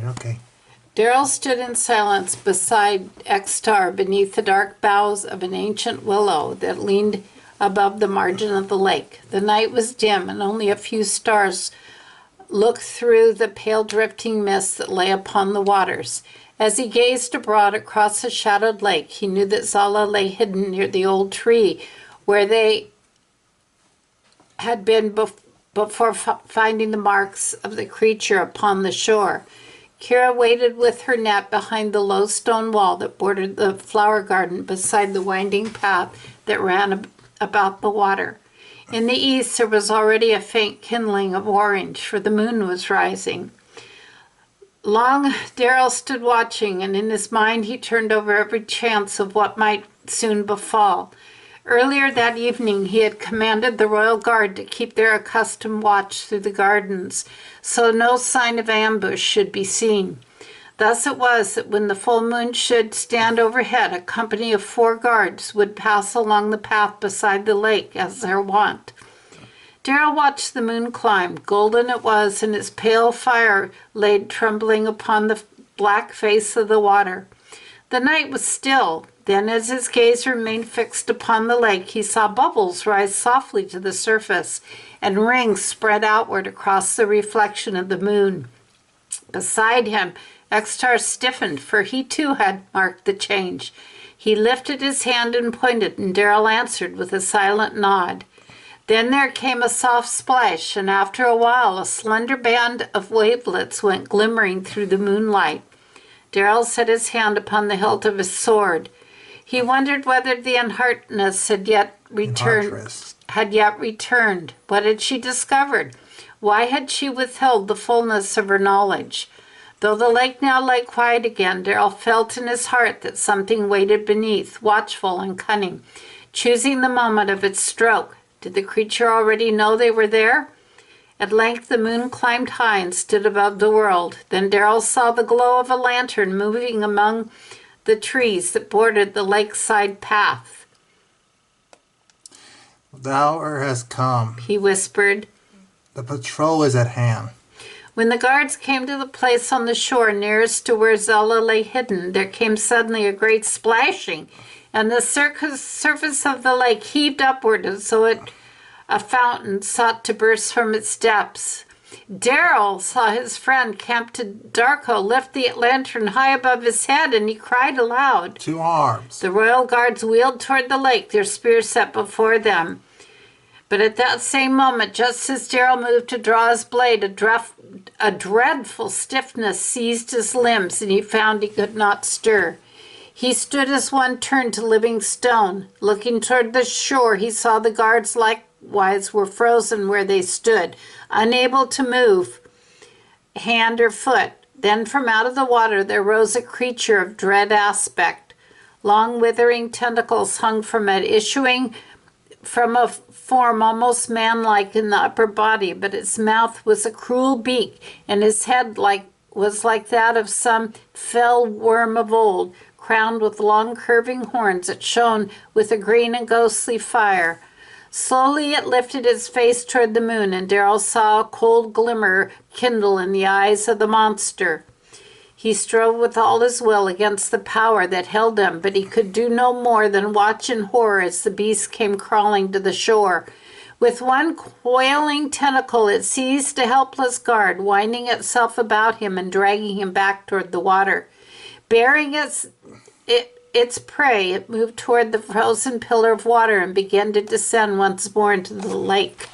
Okay. Darrell stood in silence beside X-Star beneath the dark boughs of an ancient willow that leaned above the margin of the lake. The night was dim, and only a few stars looked through the pale drifting mist that lay upon the waters. As he gazed abroad across the shadowed lake, he knew that Zala lay hidden near the old tree where they had been before finding the marks of the creature upon the shore. Kira waited with her net behind the low stone wall that bordered the flower garden beside the winding path that ran about the water. In the east there was already a faint kindling of orange, for the moon was rising. Long Darrell stood watching, and in his mind he turned over every chance of what might soon befall. Earlier that evening he had commanded the royal guard to keep their accustomed watch through the gardens, so no sign of ambush should be seen. Thus it was that when the full moon should stand overhead, a company of 4 guards would pass along the path beside the lake as their wont. Darrell watched the moon climb. Golden it was, and its pale fire lay trembling upon the black face of the water. The night was still. Then, as his gaze remained fixed upon the lake, he saw bubbles rise softly to the surface and rings spread outward across the reflection of the moon. Beside him, X-Star stiffened, for he too had marked the change. He lifted his hand and pointed, and Darrell answered with a silent nod. Then there came a soft splash, and after a while a slender band of wavelets went glimmering through the moonlight. Darrell set his hand upon the hilt of his sword. He wondered whether the unhartness had yet returned. What had she discovered? Why had she withheld the fullness of her knowledge? Though the lake now lay quiet again, Darrell felt in his heart that something waited beneath, watchful and cunning, choosing the moment of its stroke. Did the creature already know they were there? At length the moon climbed high and stood above the world. Then Darrell saw the glow of a lantern moving among the trees that bordered the lakeside path. The hour has come, he whispered. The patrol is at hand. When the guards came to the place on the shore nearest to where Zala lay hidden, there came suddenly a great splashing, and the surface of the lake heaved upward as though a fountain sought to burst from its depths. Darrell saw his friend Captain Darko lift the lantern high above his head, and he cried aloud. 2 arms. The royal guards wheeled toward the lake, their spears set before them. But at that same moment, just as Darrell moved to draw his blade, a dreadful stiffness seized his limbs, and he found he could not stir. He stood as one turned to living stone. Looking toward the shore, he saw the guards likewise were frozen where they stood, unable to move hand or foot. Then from out of the water there rose a creature of dread aspect. Long withering tentacles hung from it, issuing from a form almost man-like in the upper body, but its mouth was a cruel beak, and his head was like that of some fell worm of old, crowned with long curving horns that shone with a green and ghostly fire. Slowly it lifted its face toward the moon, and Darrell saw a cold glimmer kindle in the eyes of the monster. He strove with all his will against the power that held him, but he could do no more than watch in horror as the beast came crawling to the shore. With one coiling tentacle it seized a helpless guard, winding itself about him and dragging him back toward the water. Bearing its prey, it moved toward the frozen pillar of water and began to descend once more into the lake.